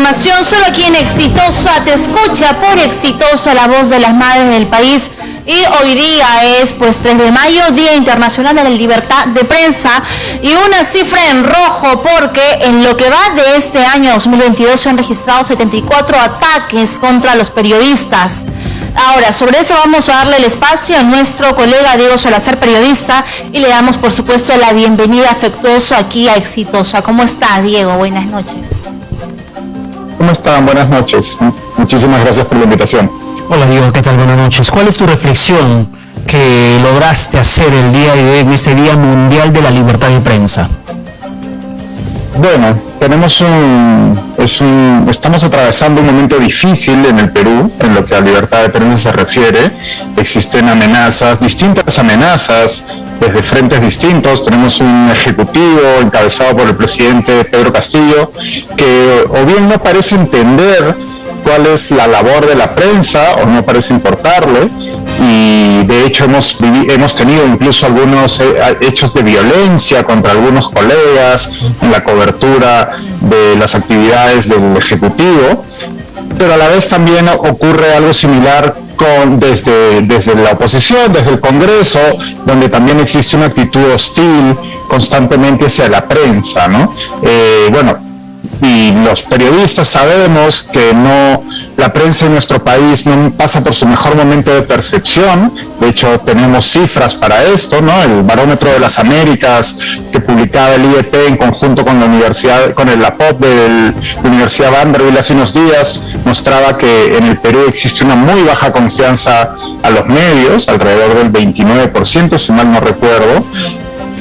información solo aquí en Exitosa. Te escucha por Exitosa, la voz de las madres del país. Y hoy día es 3 de mayo, Día Internacional de la Libertad de Prensa, y una cifra en rojo porque en lo que va de este año 2022 se han registrado 74 ataques contra los periodistas. Ahora, sobre eso vamos a darle el espacio a nuestro colega Diego Salazar, periodista, y le damos, por supuesto, la bienvenida afectuosa aquí a Exitosa. ¿Cómo está, Diego? Buenas noches. ¿Cómo están? Buenas noches. Muchísimas gracias por la invitación. Hola, Diego, ¿qué tal? Buenas noches. ¿Cuál es tu reflexión que lograste hacer el día de hoy, en este Día Mundial de la Libertad de Prensa? Bueno, estamos atravesando un momento difícil en el Perú, en lo que a libertad de prensa se refiere. Existen amenazas, distintas amenazas, desde frentes distintos. Tenemos un ejecutivo encabezado por el presidente Pedro Castillo, que o bien no parece entender cuál es la labor de la prensa o no parece importarle, y de hecho hemos tenido incluso algunos hechos de violencia contra algunos colegas en la cobertura de las actividades del Ejecutivo, pero a la vez también ocurre algo similar desde la oposición, desde el Congreso, donde también existe una actitud hostil constantemente hacia la prensa, ¿no? Y los periodistas sabemos que la prensa en nuestro país no pasa por su mejor momento de percepción. De hecho, tenemos cifras para esto, ¿no? El Barómetro de las Américas que publicaba el IEP en conjunto con la POP de la Universidad Vanderbilt hace unos días, mostraba que en el Perú existe una muy baja confianza a los medios, alrededor del 29%, si mal no recuerdo.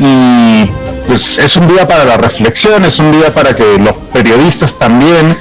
Y pues es un día para la reflexión, es un día para que los periodistas también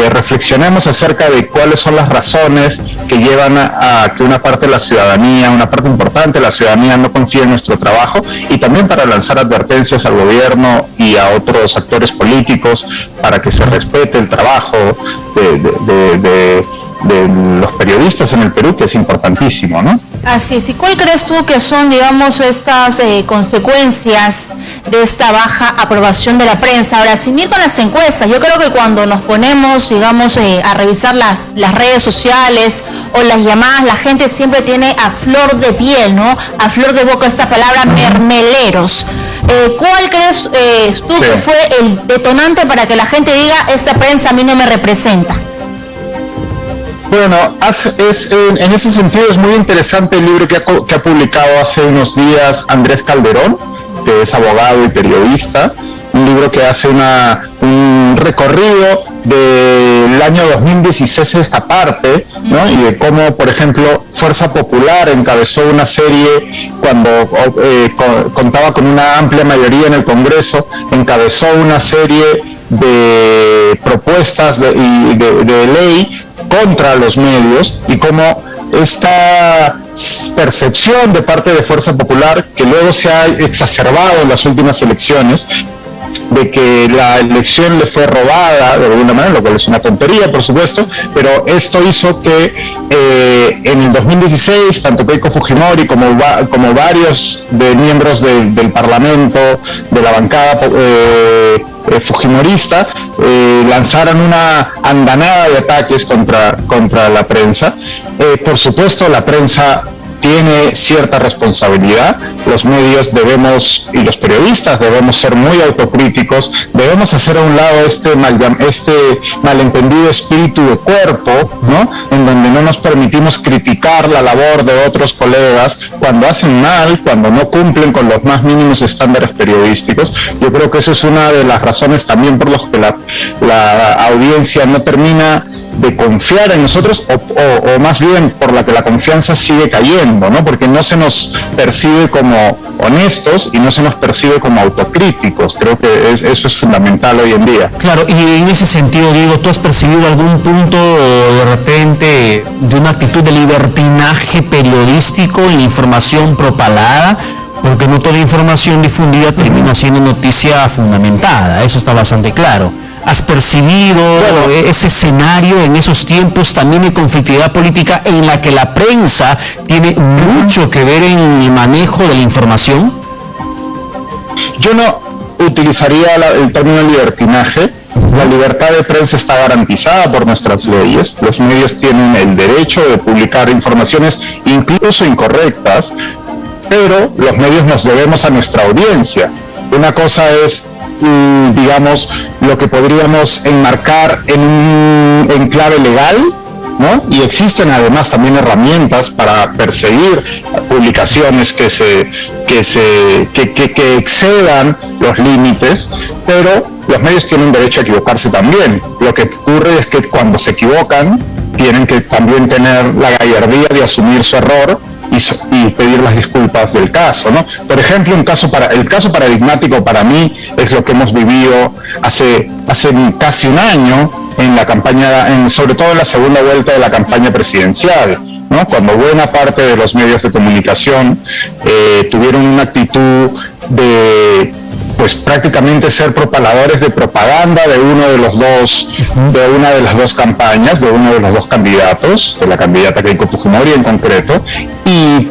reflexionemos acerca de cuáles son las razones que llevan a que una parte de la ciudadanía, una parte importante de la ciudadanía no confíe en nuestro trabajo, y también para lanzar advertencias al gobierno y a otros actores políticos para que se respete el trabajo de los periodistas en el Perú, que es importantísimo, ¿no? Así es. ¿Y cuál crees tú que son, digamos, estas consecuencias de esta baja aprobación de la prensa? Ahora, sin ir con las encuestas, yo creo que cuando nos ponemos, digamos, a revisar las redes sociales o las llamadas, la gente siempre tiene a flor de piel, ¿no? A flor de boca esta palabra mermeleros. ¿Cuál crees tú que fue el detonante para que la gente diga, esta prensa a mí no me representa? Bueno, en ese sentido es muy interesante el libro que ha publicado hace unos días Andrés Calderón, que es abogado y periodista, un libro que hace un recorrido del año 2016 a esta parte, ¿no? Y de cómo, por ejemplo, Fuerza Popular encabezó una serie cuando contaba con una amplia mayoría en el Congreso, encabezó una serie de propuestas de ley contra los medios, y cómo esta percepción de parte de Fuerza Popular, que luego se ha exacerbado en las últimas elecciones, de que la elección le fue robada de alguna manera, lo cual es una tontería, por supuesto, pero esto hizo que en el 2016 tanto Keiko Fujimori como varios miembros del Parlamento, de la bancada fujimorista, lanzaran una andanada de ataques contra la prensa. Por supuesto, la prensa tiene cierta responsabilidad. Los medios y los periodistas debemos ser muy autocríticos, debemos hacer a un lado este malentendido espíritu de cuerpo, ¿no? En donde no nos permitimos criticar la labor de otros colegas cuando hacen mal, cuando no cumplen con los más mínimos estándares periodísticos. Yo creo que esa es una de las razones también por las que la audiencia no termina de confiar en nosotros, o más bien por la que la confianza sigue cayendo, ¿no? Porque no se nos percibe como honestos y no se nos percibe como autocríticos. Creo que eso es fundamental hoy en día. Claro, y en ese sentido, Diego, ¿tú has percibido algún punto de repente de una actitud de libertinaje periodístico en la información propalada? Porque no toda información difundida termina siendo noticia fundamentada, eso está bastante claro. ¿Has percibido ese escenario en esos tiempos también de conflictividad política en la que la prensa tiene mucho que ver en el manejo de la información? Yo no utilizaría el término libertinaje, La libertad de prensa está garantizada por nuestras leyes. Los medios tienen el derecho de publicar informaciones incluso incorrectas, pero los medios nos debemos a nuestra audiencia. Una cosa es, digamos, lo que podríamos enmarcar en un enclave legal, ¿no? Y existen además también herramientas para perseguir publicaciones que excedan los límites, pero los medios tienen derecho a equivocarse también. Lo que ocurre es que cuando se equivocan tienen que también tener la gallardía de asumir su error y pedir las disculpas del caso, ¿no? Por ejemplo, el caso paradigmático para mí es lo que hemos vivido hace casi un año en la campaña, sobre todo en la segunda vuelta de la campaña presidencial, ¿no? Cuando buena parte de los medios de comunicación tuvieron una actitud de, pues, prácticamente ser propagadores de propaganda de una de las dos campañas, de uno de los dos candidatos, de la candidata Keiko Fujimori en concreto, y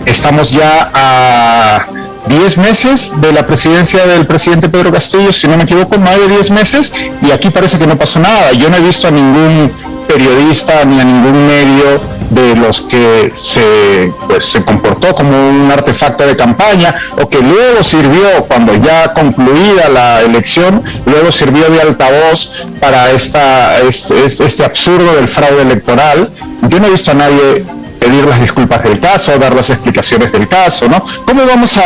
estamos ya a 10 meses de la presidencia del presidente Pedro Castillo, si no me equivoco, más de 10 meses, y aquí parece que no pasó nada. Yo no he visto a ningún periodista ni a ningún medio de los que se comportó como un artefacto de campaña, o que luego sirvió, cuando ya concluida la elección, luego sirvió de altavoz para este absurdo del fraude electoral. Yo no he visto a nadie pedir las disculpas del caso, dar las explicaciones del caso, ¿no? ¿Cómo vamos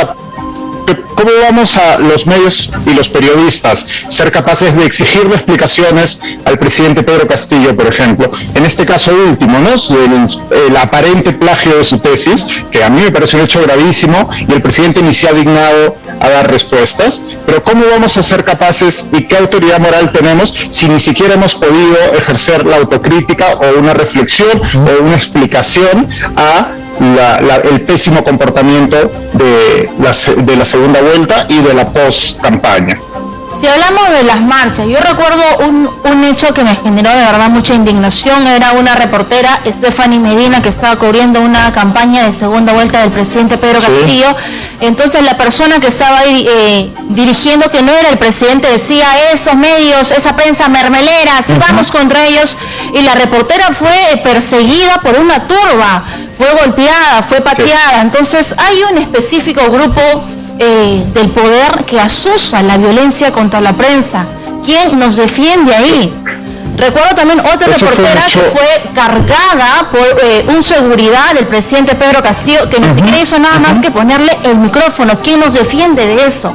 a los medios y los periodistas ser capaces de exigirle explicaciones al presidente Pedro Castillo, por ejemplo, en este caso último, ¿no? El aparente plagio de su tesis, que a mí me parece un hecho gravísimo, y el presidente ni se ha dignado a dar respuestas? Pero ¿cómo vamos a ser capaces y qué autoridad moral tenemos si ni siquiera hemos podido ejercer la autocrítica o una reflexión o una explicación a el pésimo comportamiento de la segunda vuelta y de la post-campaña? Si hablamos de las marchas, yo recuerdo un hecho que me generó de verdad mucha indignación. Era una reportera, Stephanie Medina, que estaba cubriendo una campaña de segunda vuelta del presidente Pedro Castillo. Entonces la persona que estaba ahí, dirigiendo, que no era el presidente, decía: esos medios, esa prensa mermelera, si vamos contra ellos. Y la reportera fue perseguida por una turba, fue golpeada, fue pateada. Entonces hay un específico grupo del poder que asusa la violencia contra la prensa. ¿Quién nos defiende ahí? Recuerdo también otra reportera que fue cargada por un seguridad del presidente Pedro Castillo, que ni siquiera hizo nada más que ponerle el micrófono. ¿Quién nos defiende de eso?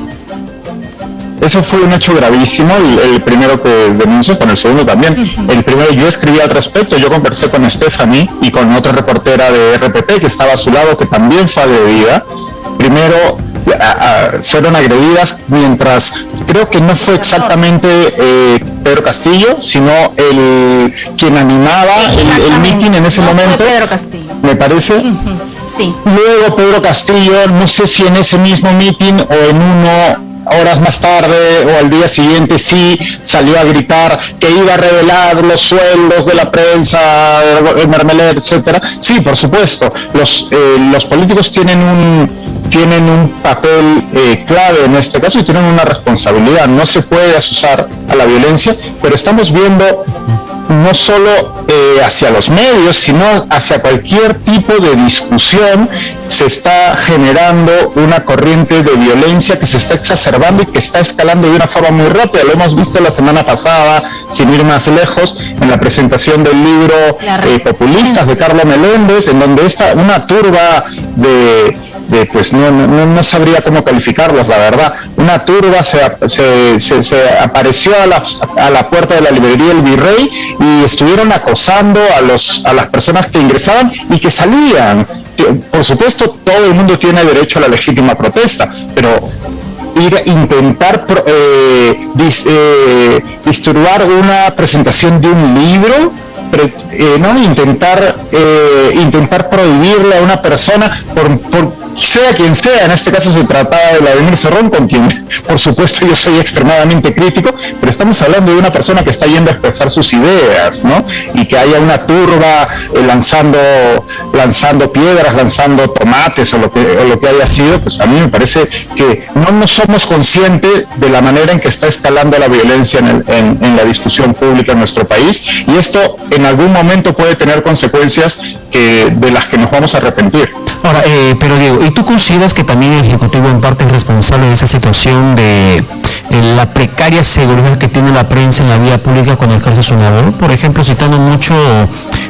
Eso fue un hecho gravísimo, el primero que denunció, con el segundo también. El primero, yo escribí al respecto, yo conversé con Stephanie y con otra reportera de RPP que estaba a su lado, que también fue agredida. Primero, fueron agredidas mientras, creo que no fue exactamente Pedro Castillo, sino quien animaba el mitin en ese momento, Pedro Castillo, me parece. Sí. Luego Pedro Castillo, no sé si en ese mismo mitin o en horas más tarde o al día siguiente, sí salió a gritar que iba a revelar los sueldos de la prensa, el mermelero, etcétera. Sí, por supuesto, los políticos tienen un papel clave en este caso y tienen una responsabilidad. No se puede asusar a la violencia, pero estamos viendo no solo hacia los medios, sino hacia cualquier tipo de discusión. Se está generando una corriente de violencia que se está exacerbando y que está escalando de una forma muy rápida. Lo hemos visto la semana pasada, sin ir más lejos, en la presentación del libro Populistas de Carlos Meléndez, en donde una turba pues no sabría cómo calificarlos, la verdad. Una turba se apareció a la puerta de la librería El Virrey y estuvieron acosando a las personas que ingresaban y que salían. Por supuesto, todo el mundo tiene derecho a la legítima protesta, pero intentar disturbar una presentación de un libro, intentar prohibirle a una persona sea quien sea, en este caso se trataba de Vladimir Cerrón, con quien por supuesto yo soy extremadamente crítico, pero estamos hablando de una persona que está yendo a expresar sus ideas, ¿no? Y que haya una turba lanzando piedras, lanzando tomates o lo que haya sido, pues a mí me parece que no somos conscientes de la manera en que está escalando la violencia en la discusión pública en nuestro país, y esto en algún momento puede tener consecuencias de las que nos vamos a arrepentir. Ahora, pero Diego, ¿y tú consideras que también el Ejecutivo en parte es responsable de esa situación de la precaria seguridad que tiene la prensa en la vía pública cuando ejerce su labor? Por ejemplo, citando mucho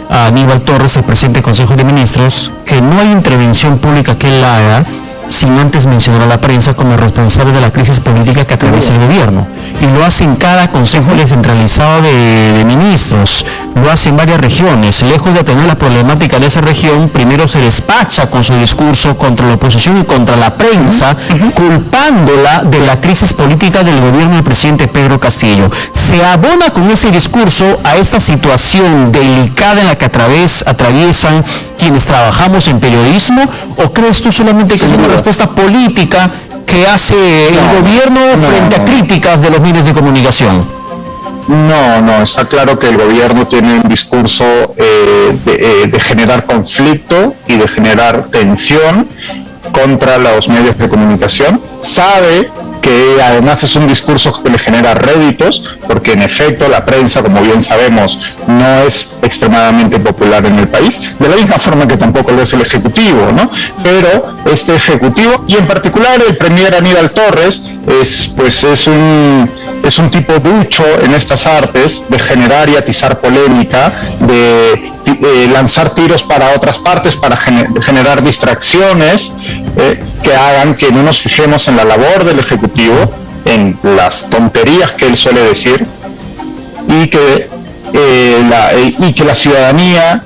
a Aníbal Torres, el presidente del Consejo de Ministros, que no hay intervención pública que él haga sin antes mencionar a la prensa como responsable de la crisis política que atraviesa el gobierno. Y lo hace en cada consejo descentralizado de ministros, lo hace en varias regiones. Lejos de atender la problemática de esa región, primero se despacha con su discurso contra la oposición y contra la prensa, culpándola de la crisis política del gobierno del presidente Pedro Castillo. ¿Se abona con ese discurso a esta situación delicada en la que atraviesan quienes trabajamos en periodismo, o crees tú solamente que es una respuesta política que hace el gobierno frente a críticas de los medios de comunicación? No, está claro que el gobierno tiene un discurso de generar conflicto y de generar tensión contra los medios de comunicación. Sabe que además es un discurso que le genera réditos, porque en efecto la prensa, como bien sabemos, no es extremadamente popular en el país, de la misma forma que tampoco lo es el Ejecutivo, ¿no? Pero este Ejecutivo, y en particular el premier Aníbal Torres, es un tipo ducho en estas artes de generar y atizar polémica, de lanzar tiros para otras partes, para generar distracciones que hagan que no nos fijemos en la labor del Ejecutivo, en las tonterías que él suele decir, y que la ciudadanía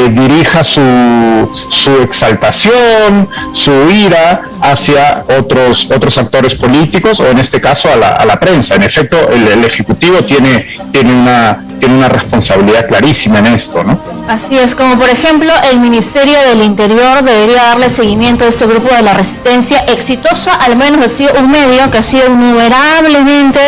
dirija su exaltación, su ira hacia otros actores políticos, o en este caso a la prensa. En efecto, el Ejecutivo tiene una responsabilidad clarísima en esto, ¿no? Así es, como por ejemplo el Ministerio del Interior debería darle seguimiento a este grupo de la resistencia exitosa, al menos ha sido un medio que ha sido innumerablemente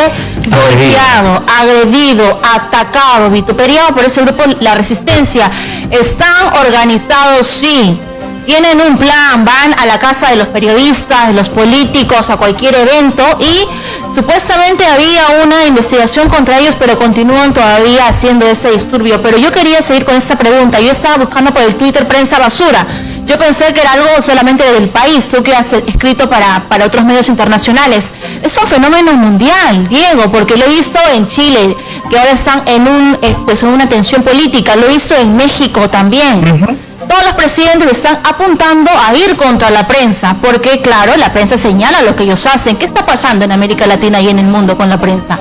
golpeado, agredido, atacado, vituperiado por ese grupo, la resistencia. Están organizados, sí, tienen un plan, van a la casa de los periodistas, de los políticos, a cualquier evento, y supuestamente había una investigación contra ellos, pero continúan todavía haciendo ese disturbio. Pero yo quería seguir con esta pregunta. Yo estaba buscando por el Twitter Prensa Basura. Yo pensé que era algo solamente del país, tú que has escrito para otros medios internacionales. Es un fenómeno mundial, Diego, porque lo he visto en Chile, que ahora están en una tensión política. Lo he visto en México también. Todos los presidentes están apuntando a ir contra la prensa, porque claro, la prensa señala lo que ellos hacen. ¿Qué está pasando en América Latina y en el mundo con la prensa?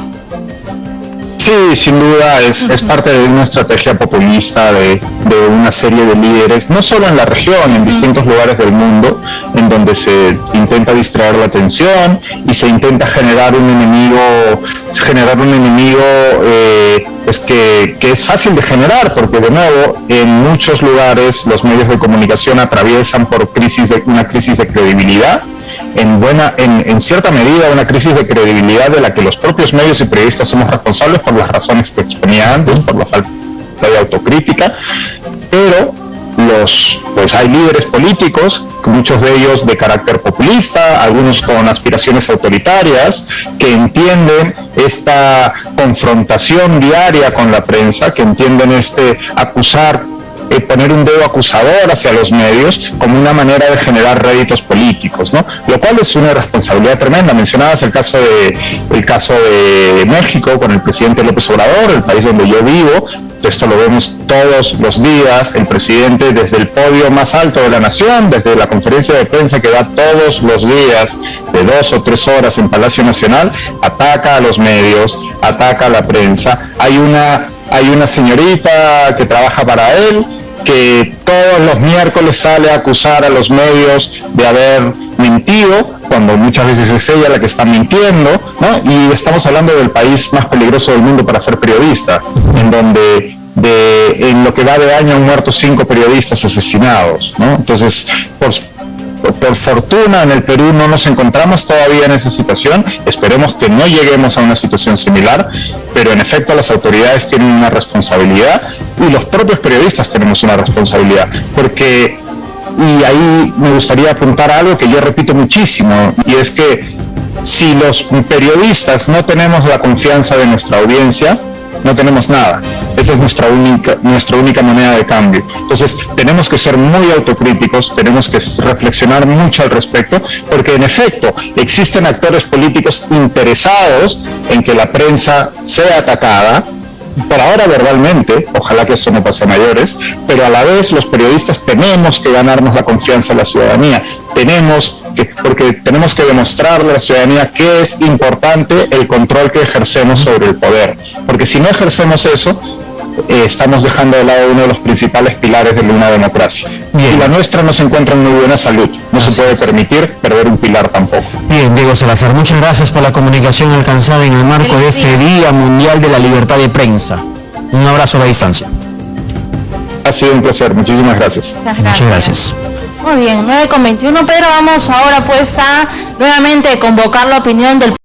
Sí, sin duda es parte de una estrategia populista de una serie de líderes, no solo en la región, en distintos lugares del mundo, en donde se intenta distraer la atención y se intenta generar un enemigo pues que es fácil de generar, porque de nuevo en muchos lugares los medios de comunicación atraviesan por una crisis de credibilidad. En cierta medida una crisis de credibilidad de la que los propios medios y periodistas somos responsables por las razones que exponía antes, por la falta de autocrítica, pero pues hay líderes políticos, muchos de ellos de carácter populista, algunos con aspiraciones autoritarias, que entienden esta confrontación diaria con la prensa, que entienden poner un dedo acusador hacia los medios como una manera de generar réditos políticos, ¿no? Lo cual es una responsabilidad tremenda. Mencionabas el caso de México con el presidente López Obrador, el país donde yo vivo. Esto lo vemos todos los días. El presidente, desde el podio más alto de la nación, desde la conferencia de prensa que da todos los días de 2 o 3 horas en Palacio Nacional, ataca a los medios, ataca a la prensa. Hay una señorita que trabaja para él, que todos los miércoles sale a acusar a los medios de haber mentido, cuando muchas veces es ella la que está mintiendo, ¿no? Y estamos hablando del país más peligroso del mundo para ser periodista, en donde en lo que va de año han muerto 5 periodistas asesinados, ¿no? Entonces, Por fortuna en el Perú no nos encontramos todavía en esa situación, esperemos que no lleguemos a una situación similar, pero en efecto las autoridades tienen una responsabilidad y los propios periodistas tenemos una responsabilidad, porque, y ahí me gustaría apuntar algo que yo repito muchísimo, y es que si los periodistas no tenemos la confianza de nuestra audiencia, no tenemos nada. Esa es nuestra única moneda de cambio. Entonces tenemos que ser muy autocríticos, tenemos que reflexionar mucho al respecto, porque en efecto existen actores políticos interesados en que la prensa sea atacada, por ahora verbalmente, ojalá que esto no pase a mayores, pero a la vez los periodistas tenemos que ganarnos la confianza de la ciudadanía, porque tenemos que demostrarle a la ciudadanía que es importante el control que ejercemos sobre el poder, porque si no ejercemos eso, estamos dejando de lado uno de los principales pilares de una democracia. Bien. Y la nuestra no se encuentra en muy buena salud, no se puede permitir perder un pilar tampoco. Bien, Diego Salazar, muchas gracias por la comunicación alcanzada en el marco de este Día Mundial de la Libertad de Prensa. Un abrazo a la distancia. Ha sido un placer, muchísimas gracias. Muchas gracias. Muy bien, 9:21, Pedro, vamos ahora pues a nuevamente convocar la opinión del